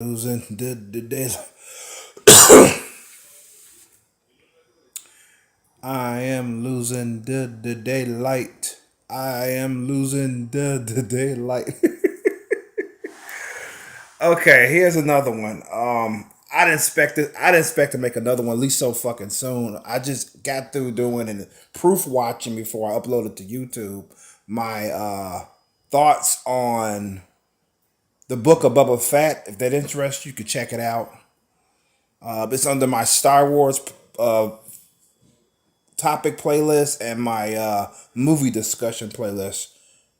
Losing the day. I am losing the daylight. I am losing the daylight. Okay, here's another one. I didn't expect it. I didn't expect to make another one at least so fucking soon. I just got through doing and proof watching before I uploaded to YouTube my thoughts on the Book of Boba Fett. If that interests you, could check it out. It's under my Star Wars topic playlist and my movie discussion playlist.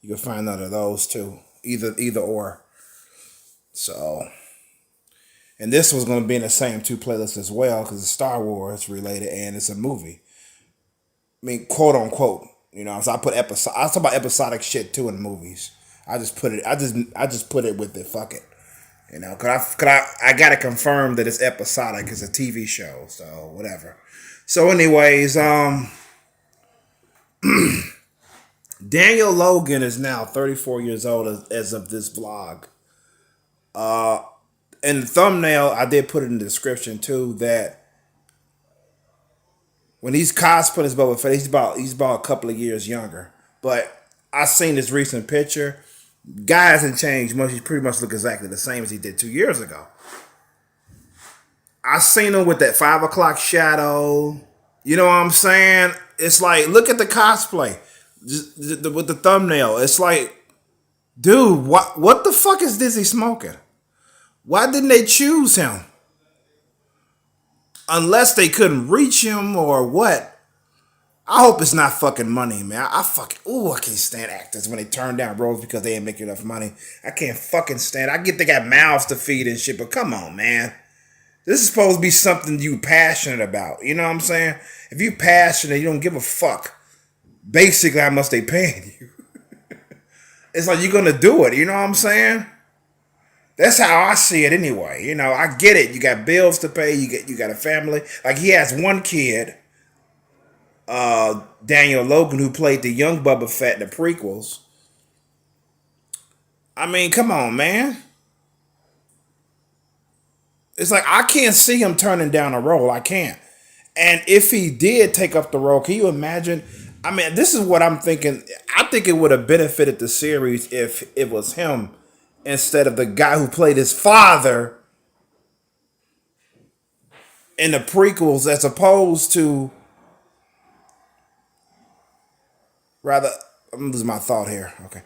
You can find none of those too. Either or. So, and this was going to be in the same two playlists as well because it's Star Wars related and it's a movie. I mean, quote unquote. You know, so I put episode. I talk about episodic shit too in movies. I just put it. I just put it with it. Fuck it. You know, I got to confirm that it's episodic. It's a TV show, so whatever. So, anyways, Daniel Logan is now 34 years old as of this vlog. In the thumbnail, I did put it in the description too that when he's cosplaying as Boba Fett, he's about a couple of years younger. But I seen this recent picture. Guy hasn't changed much. He pretty much look exactly the same as he did 2 years ago. I seen him with that 5 o'clock shadow. You know what I'm saying? It's like, look at the cosplay. Just with the thumbnail. It's like, dude, what the fuck is this he's smoking? Why didn't they choose him? Unless they couldn't reach him or what. I hope it's not fucking money, man. I can't stand actors when they turn down roles because they ain't making enough money. I can't fucking stand. I get they got mouths to feed and shit, but come on, man. This is supposed to be something you passionate about. You know what I'm saying? If you passionate, you don't give a fuck. Basically, how much they paying you. It's like you're gonna do it. You know what I'm saying? That's how I see it anyway. You know, I get it. You got bills to pay. You got a family. Like he has one kid, Daniel Logan, who played the young Boba Fett in the prequels. I mean, come on, man. It's like I can't see him turning down a role. I can't. And if he did take up the role, can you imagine? I mean, this is what I'm thinking. I think it would have benefited the series if it was him instead of the guy who played his father in the prequels, as opposed to rather. I'm losing my thought here. Okay,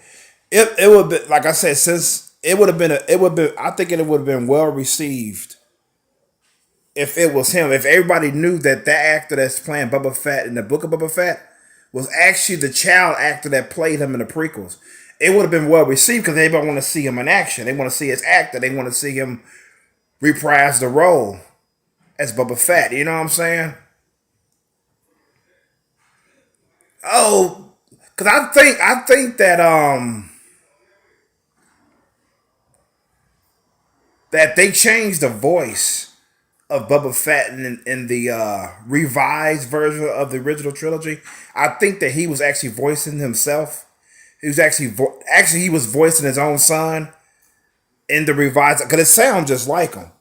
it would be like I said. Since it would have been I think it would have been well received if it was him. If everybody knew that actor that's playing Boba Fett in the Book of Boba Fett was actually the child actor that played him in the prequels, it would have been well received because everybody want to see him in action. They want to see his actor. They want to see him reprise the role as Boba Fett. You know what I'm saying? Oh, because I think that that they changed the voice of Boba Fett in the revised version of the original trilogy. I think that he was actually voicing himself. He was actually he was voicing his own son in the revised because it sounds just like him.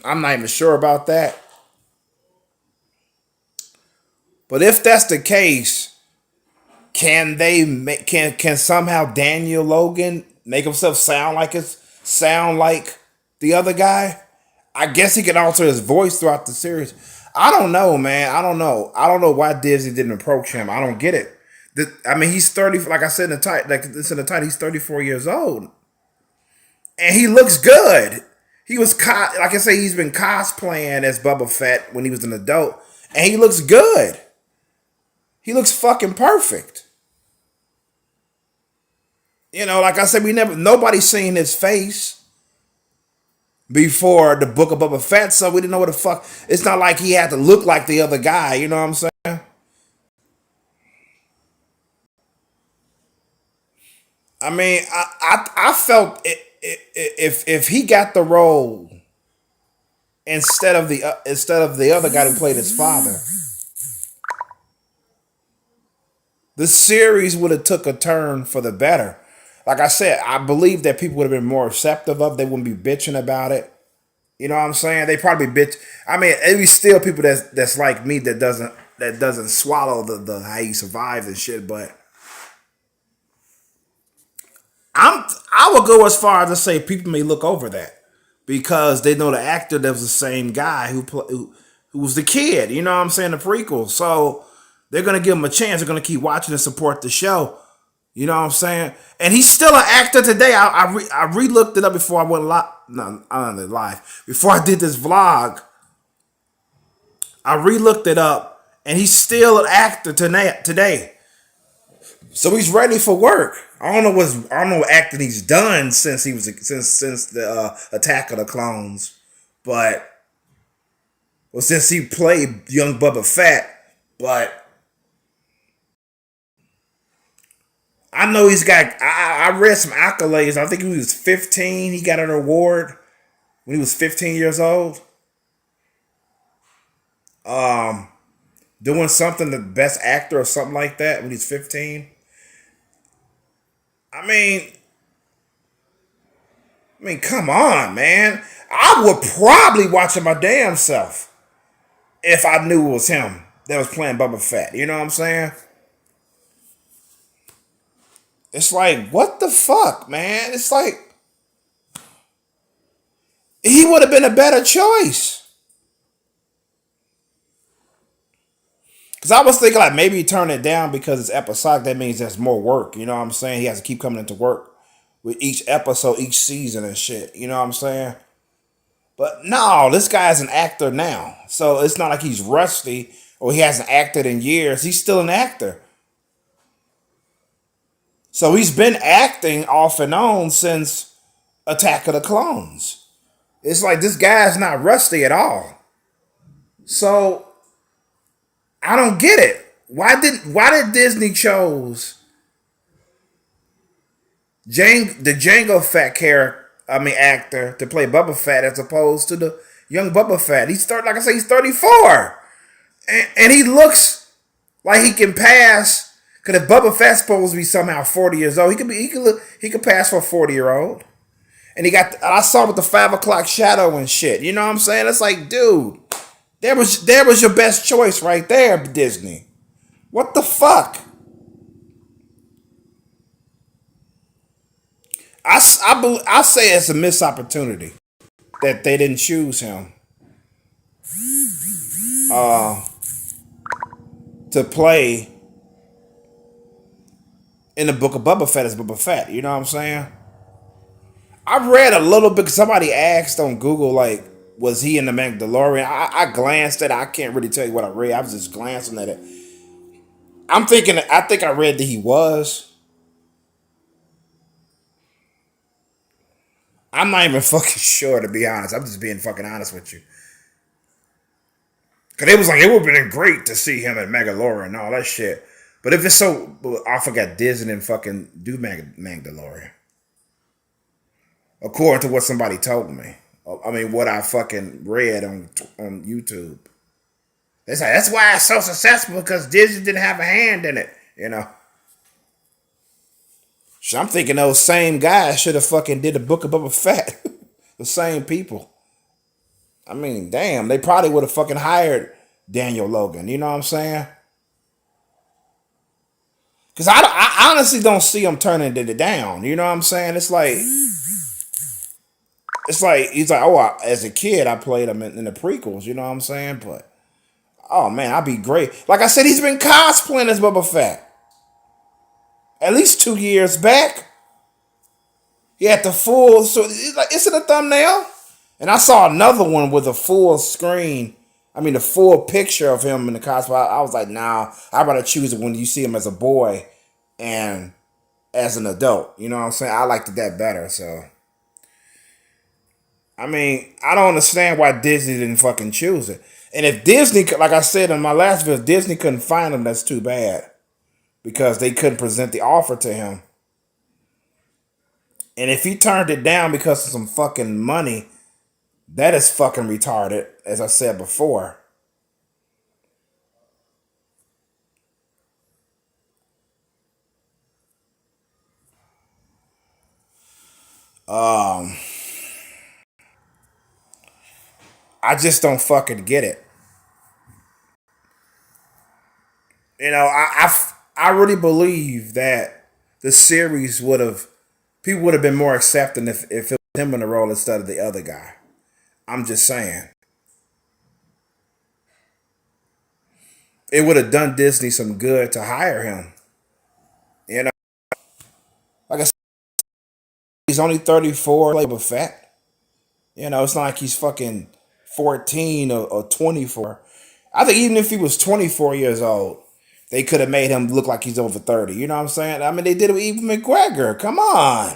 I'm not even sure about that, but if that's the case, can they make can somehow Daniel Logan make himself sound like the other guy? I guess he can alter his voice throughout the series. I don't know, man. I don't know. I don't know why Disney didn't approach him. I don't get it. I mean, he's 30. Like I said in the title, he's 34 years old, and he looks good. He was like I say, he's been cosplaying as Boba Fett when he was an adult, and he looks good. He looks fucking perfect. You know, like I said, nobody's seen his face before the Book of Boba Fett, so we didn't know what the fuck. It's not like he had to look like the other guy. You know what I'm saying? I mean, I felt if he got the role instead of the other guy who played his father, the series would have took a turn for the better. Like I said, I believe that people would have been more receptive of. They wouldn't be bitching about it. You know what I'm saying? They probably bitch. I mean, it be still people that's like me that doesn't swallow the how you survive and shit. But I would go as far as to say people may look over that because they know the actor that was the same guy who was the kid. You know what I'm saying? The prequel. So they're gonna give him a chance. They're gonna keep watching and support the show. You know what I'm saying? And he's still an actor today. I re-looked it up before I went live. No, I didn't live. Before I did this vlog, I re-looked it up, and he's still an actor today. So he's ready for work. I don't know what acting he's done since he was since the Attack of the Clones, but since he played young Boba Fett. But I know he's got. I read some accolades. I think he was 15. He got an award when he was 15 years old. Doing something the best actor or something like that when he's 15. I mean, come on, man. I would probably watch it my damn self if I knew it was him that was playing Boba Fett. You know what I'm saying? It's like, what the fuck, man? It's like he would have been a better choice. Because I was thinking like maybe he turned it down because it's episodic. That means there's more work. You know what I'm saying? He has to keep coming into work with each episode, each season and shit. You know what I'm saying? But no, this guy's an actor now. So it's not like he's rusty or he hasn't acted in years. He's still an actor. So he's been acting off and on since Attack of the Clones. It's like this guy's not rusty at all. So I don't get it. Why did Disney chose the Jango Fett character, actor to play Boba Fett as opposed to the young Boba Fett? Like I say, he's 34, and he looks like he can pass. Because if Boba Fett's supposed to be somehow 40 years old, he could pass for a 40-year-old. And I saw with the 5 o'clock shadow and shit. You know what I'm saying? It's like, dude, there was your best choice right there, Disney. What the fuck? I say it's a missed opportunity that they didn't choose him to play in the Book of Boba Fett as Boba Fett. You know what I'm saying? I read a little bit. Somebody asked on Google, like, was he in the Mandalorian? I glanced at it. I can't really tell you what I read. I was just glancing at it. I think I read that he was. I'm not even fucking sure, to be honest. I'm just being fucking honest with you. Because it was like, it would have been great to see him at Mandalorian and all that shit. But if it's so, I forgot Disney didn't fucking do Mandalorian. According to what somebody told me. What I fucking read on YouTube. They say that's why it's so successful because Disney didn't have a hand in it. You know. So I'm thinking those same guys should have fucking did the Book of Boba Fett. The same people. Damn, they probably would have fucking hired Daniel Logan. You know what I'm saying? Because I honestly don't see him turning it down. You know what I'm saying? It's like he's like, as a kid I played him in the prequels. You know what I'm saying? But oh man, I'd be great. Like I said, he's been cosplaying as Boba Fett at least 2 years back. He had the full. So it's in the thumbnail, and I saw another one with a full screen. The full picture of him in the cosplay. I was like, nah, I'd rather choose it when you see him as a boy and as an adult. You know what I'm saying? I liked that better. So, I don't understand why Disney didn't fucking choose it. And if Disney, like I said in my last video, Disney couldn't find him, that's too bad. Because they couldn't present the offer to him. And if he turned it down because of some fucking money, that is fucking retarded, as I said before. Um, I just don't fucking get it. You know, I really believe that the series would have people would have been more accepting if it was him in the role instead of the other guy. I'm just saying. It would have done Disney some good to hire him. You know, like I said, he's only 34, like Boba Fett. You know, it's not like he's fucking 14 or 24. I think even if he was 24 years old, they could have made him look like he's over 30. You know what I'm saying? I mean, they did it with Ewan McGregor. Come on.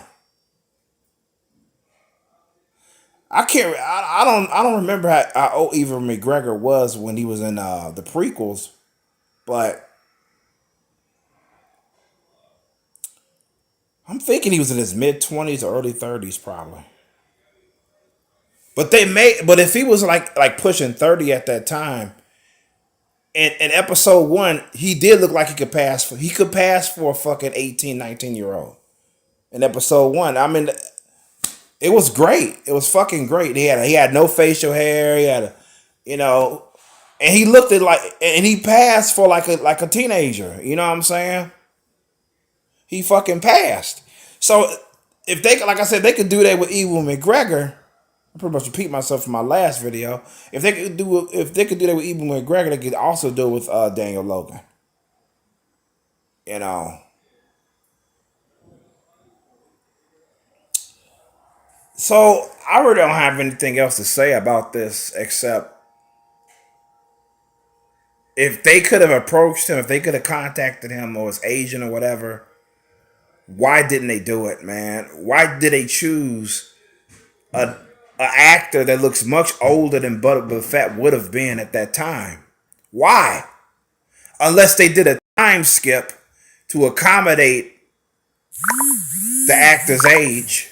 I can't. I don't remember how old Ewan McGregor was when he was in the prequels, but I'm thinking he was in his mid 20s or early 30s, probably. But if he was like pushing 30 at that time, in episode one, he did look like he could pass for a fucking 18, 19 year old. In episode one, I mean, it was great. It was fucking great. He had no facial hair. He had you know, and he looked at and he passed for like a teenager. You know what I'm saying? He fucking passed. So if they, like I said, they could do that with Ewan McGregor. I pretty much repeat myself from my last video. If they could do that with Ewan McGregor, they could also do it with Daniel Logan. You know. So I really don't have anything else to say about this except if they could have approached him, if they could have contacted him or his agent or whatever, why didn't they do it, man? Why did they choose a actor that looks much older than Boba Fett would have been at that time? Why? Unless they did a time skip to accommodate the actor's age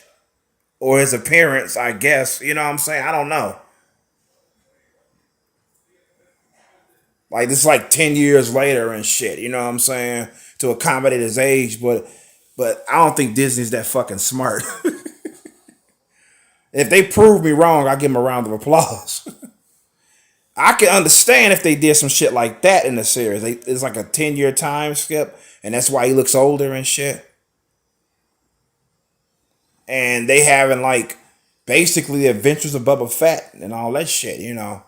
or his appearance, I guess. You know what I'm saying? I don't know. Like this is like 10 years later and shit, you know what I'm saying? To accommodate his age, but I don't think Disney's that fucking smart. If they prove me wrong, I give them a round of applause. I can understand if they did some shit like that in the series. It's like a 10-year time skip, and that's why he looks older and shit. And they having like basically the adventures of Boba Fett and all that shit, you know.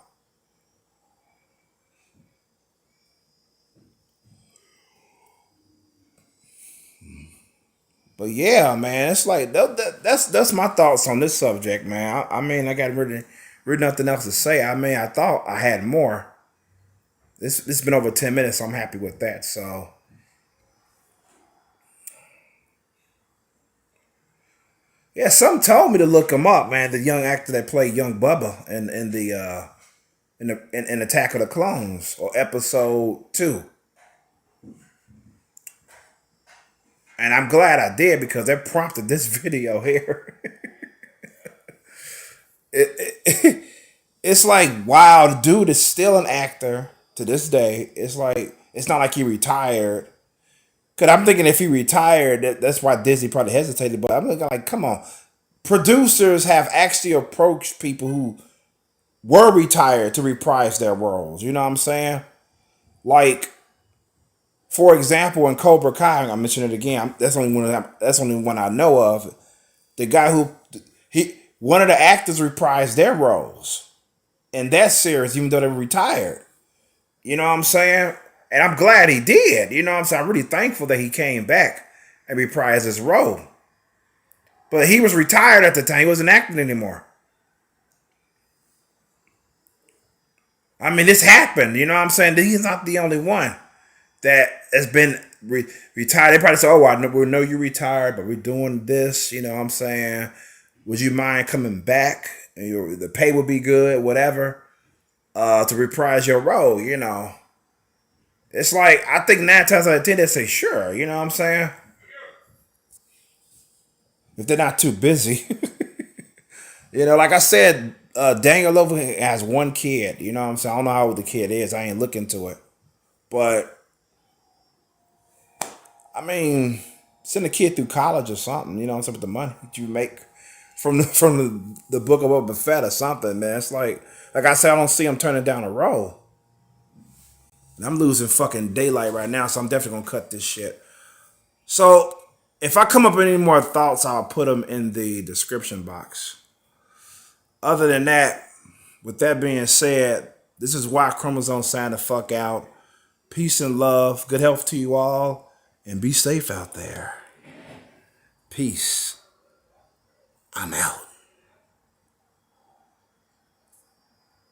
But yeah, man, it's like that's my thoughts on this subject, man. I mean, I got really nothing else to say. I mean, I thought I had more. This been over 10 minutes, so I'm happy with that. So yeah, some told me to look him up, man. The young actor that played young Bubba in Attack of the Clones or episode 2. And I'm glad I did because that prompted this video here. It's like, wow, the dude is still an actor to this day. It's like, it's not like he retired. Because I'm thinking if he retired, that's why Disney probably hesitated. But I'm looking like, come on. Producers have actually approached people who were retired to reprise their roles. You know what I'm saying? Like, for example, in Cobra Kai, I mentioned it again. That's only one I know of. The guy one of the actors reprised their roles in that series, even though they were retired. You know what I'm saying? And I'm glad he did. You know what I'm saying? I'm really thankful that he came back and reprised his role. But he was retired at the time. He wasn't acting anymore. I mean, this happened. You know what I'm saying? He's not the only one that has been retired. They probably say, oh, we know you retired, but we're doing this. You know what I'm saying? Would you mind coming back? The pay would be good, whatever, to reprise your role, you know. It's like, I think 9 times out of 10, they say, sure, you know what I'm saying? If they're not too busy. You know, like I said, Daniel Logan has one kid, you know what I'm saying? I don't know how old the kid is. I ain't looking into it. But, I mean, send a kid through college or something, you know what I'm saying, with the money that you make the Book of Boba Fett or something, man. It's like I said, I don't see him turning down a role. And I'm losing fucking daylight right now, so I'm definitely gonna cut this shit. So if I come up with any more thoughts, I'll put them in the description box. Other than that, with that being said, this is why Chromosome signed the fuck out. Peace and love. Good health to you all. And be safe out there. Peace. I'm out.